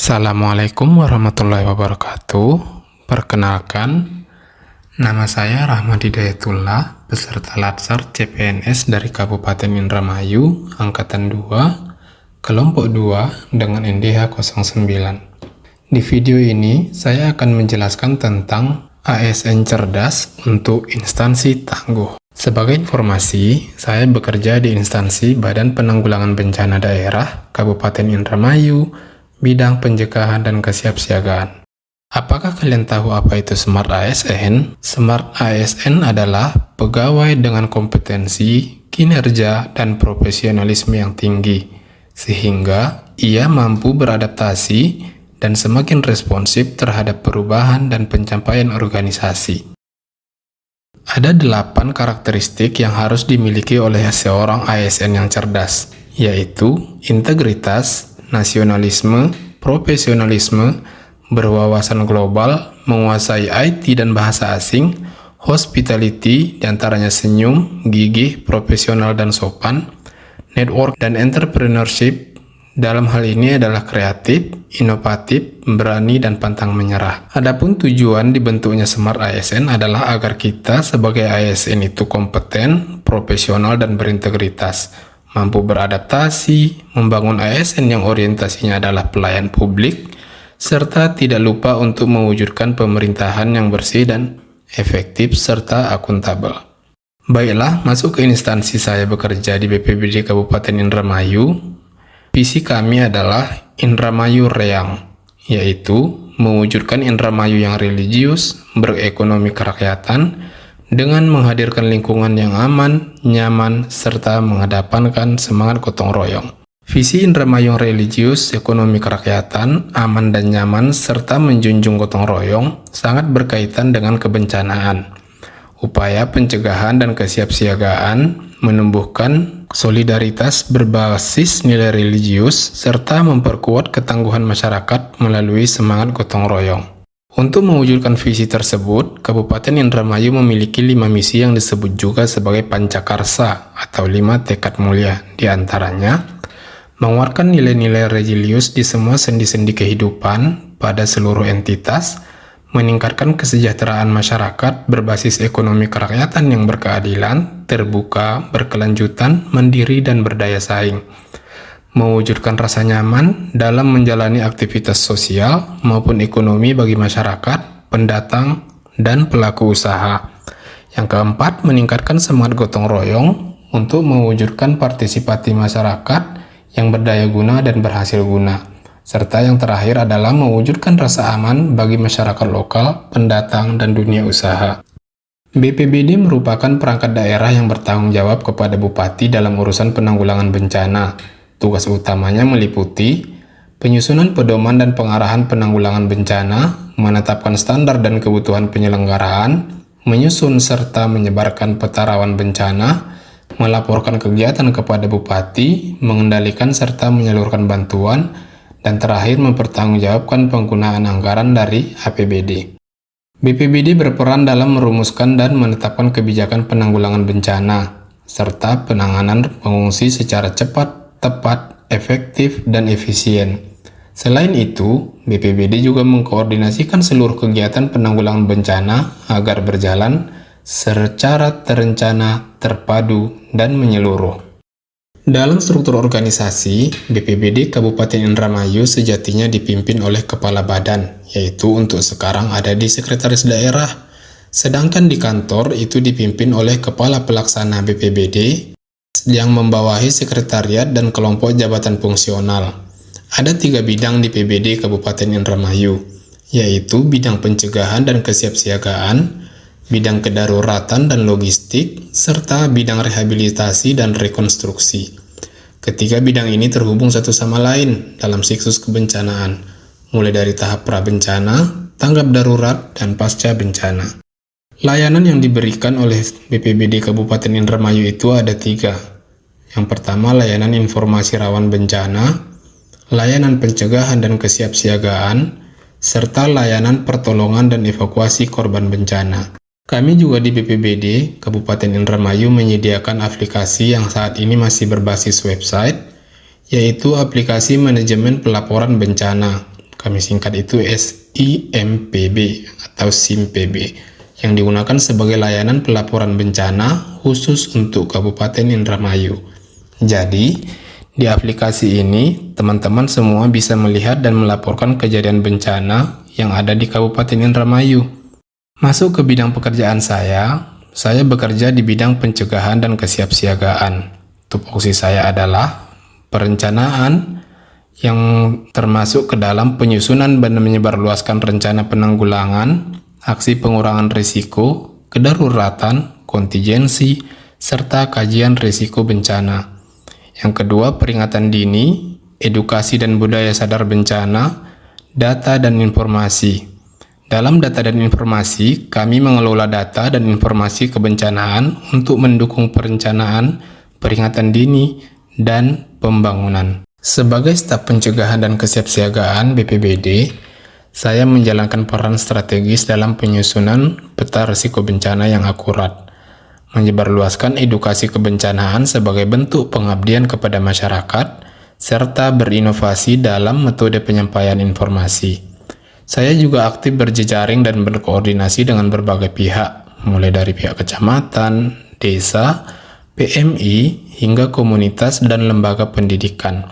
Assalamualaikum warahmatullahi wabarakatuh. Perkenalkan, nama saya Rahmadi Hidayatullah, peserta Latsar CPNS dari Kabupaten Indramayu, Angkatan 2, Kelompok 2 dengan NDH 09. Di video ini, saya akan menjelaskan tentang ASN cerdas untuk instansi tangguh. Sebagai informasi, saya bekerja di instansi Badan Penanggulangan Bencana Daerah Kabupaten Indramayu, bidang pencegahan dan kesiapsiagaan. Apakah kalian tahu apa itu Smart ASN? Smart ASN adalah pegawai dengan kompetensi, kinerja, dan profesionalisme yang tinggi, sehingga ia mampu beradaptasi dan semakin responsif terhadap perubahan dan pencapaian organisasi. Ada 8 karakteristik yang harus dimiliki oleh seorang ASN yang cerdas, yaitu integritas, nasionalisme, profesionalisme, berwawasan global, menguasai IT dan bahasa asing, hospitality, diantaranya senyum, gigih, profesional dan sopan, network dan entrepreneurship, dalam hal ini adalah kreatif, inovatif, berani, dan pantang menyerah. Adapun tujuan dibentuknya Smart ASN adalah agar kita sebagai ASN itu kompeten, profesional, dan berintegritas, mampu beradaptasi, membangun ASN yang orientasinya adalah pelayan publik, serta tidak lupa untuk mewujudkan pemerintahan yang bersih dan efektif serta akuntabel. Baiklah, masuk ke instansi saya bekerja di BPBD Kabupaten Indramayu. Visi kami adalah Indramayu Reang, yaitu mewujudkan Indramayu yang religius, berekonomi kerakyatan, dengan menghadirkan lingkungan yang aman, nyaman, serta mengedepankan semangat gotong royong. Visi Indramayu religius, ekonomi kerakyatan, aman dan nyaman, serta menjunjung gotong royong sangat berkaitan dengan kebencanaan. Upaya pencegahan dan kesiapsiagaan menumbuhkan solidaritas berbasis nilai religius, serta memperkuat ketangguhan masyarakat melalui semangat gotong royong. Untuk mewujudkan visi tersebut, Kabupaten Indramayu memiliki 5 misi yang disebut juga sebagai Pancakarsa atau 5 tekad mulia. Di antaranya, menguatkan nilai-nilai religius di semua sendi-sendi kehidupan pada seluruh entitas, meningkatkan kesejahteraan masyarakat berbasis ekonomi kerakyatan yang berkeadilan, terbuka, berkelanjutan, mandiri, dan berdaya saing, mewujudkan rasa nyaman dalam menjalani aktivitas sosial maupun ekonomi bagi masyarakat, pendatang, dan pelaku usaha. Yang keempat, meningkatkan semangat gotong royong untuk mewujudkan partisipasi masyarakat yang berdaya guna dan berhasil guna. Serta yang terakhir adalah mewujudkan rasa aman bagi masyarakat lokal, pendatang, dan dunia usaha. BPBD merupakan perangkat daerah yang bertanggung jawab kepada Bupati dalam urusan penanggulangan bencana. Tugas utamanya meliputi penyusunan pedoman dan pengarahan penanggulangan bencana, menetapkan standar dan kebutuhan penyelenggaraan, menyusun serta menyebarkan peta rawan bencana, melaporkan kegiatan kepada Bupati, mengendalikan serta menyalurkan bantuan, dan terakhir mempertanggungjawabkan penggunaan anggaran dari APBD. BPBD berperan dalam merumuskan dan menetapkan kebijakan penanggulangan bencana, serta penanganan pengungsi secara cepat, tepat, efektif, dan efisien. Selain itu, BPBD juga mengkoordinasikan seluruh kegiatan penanggulangan bencana agar berjalan secara terencana, terpadu, dan menyeluruh. Dalam struktur organisasi, BPBD Kabupaten Indramayu sejatinya dipimpin oleh Kepala Badan, yaitu untuk sekarang ada di Sekretaris Daerah, sedangkan di kantor itu dipimpin oleh Kepala Pelaksana BPBD, yang membawahi sekretariat dan kelompok jabatan fungsional. Ada 3 bidang di PBD Kabupaten Indramayu, yaitu bidang pencegahan dan kesiapsiagaan, bidang kedaruratan dan logistik, serta bidang rehabilitasi dan rekonstruksi. Ketiga bidang ini terhubung satu sama lain dalam siklus kebencanaan, mulai dari tahap prabencana, tanggap darurat, dan pasca bencana. Layanan yang diberikan oleh BPBD Kabupaten Indramayu itu ada 3. Yang pertama, layanan informasi rawan bencana, layanan pencegahan dan kesiapsiagaan, serta layanan pertolongan dan evakuasi korban bencana. Kami juga di BPBD Kabupaten Indramayu menyediakan aplikasi yang saat ini masih berbasis website, yaitu aplikasi manajemen pelaporan bencana. kami singkat itu SIMPB atau SIMPB, yang digunakan sebagai layanan pelaporan bencana khusus untuk Kabupaten Indramayu. Jadi, di aplikasi ini, teman-teman semua bisa melihat dan melaporkan kejadian bencana yang ada di Kabupaten Indramayu. Masuk ke bidang pekerjaan saya bekerja di bidang pencegahan dan kesiapsiagaan. Tupoksi saya adalah perencanaan yang termasuk ke dalam penyusunan dan menyebarluaskan rencana penanggulangan, aksi pengurangan risiko, kedaruratan, kontingensi, serta kajian risiko bencana. Yang kedua, peringatan dini, edukasi dan budaya sadar bencana, data dan informasi. Dalam data dan informasi, kami mengelola data dan informasi kebencanaan untuk mendukung perencanaan, peringatan dini, dan pembangunan. Sebagai staf pencegahan dan kesiapsiagaan BPBD, saya menjalankan peran strategis dalam penyusunan peta risiko bencana yang akurat, menyebarluaskan edukasi kebencanaan sebagai bentuk pengabdian kepada masyarakat, serta berinovasi dalam metode penyampaian informasi. Saya juga aktif berjejaring dan berkoordinasi dengan berbagai pihak, mulai dari pihak kecamatan, desa, PMI, hingga komunitas dan lembaga pendidikan,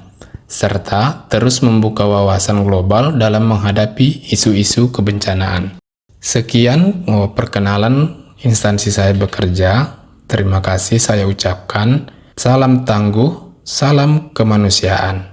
serta terus membuka wawasan global dalam menghadapi isu-isu kebencanaan. Sekian perkenalan instansi saya bekerja. Terima kasih saya ucapkan. Salam tangguh, salam kemanusiaan.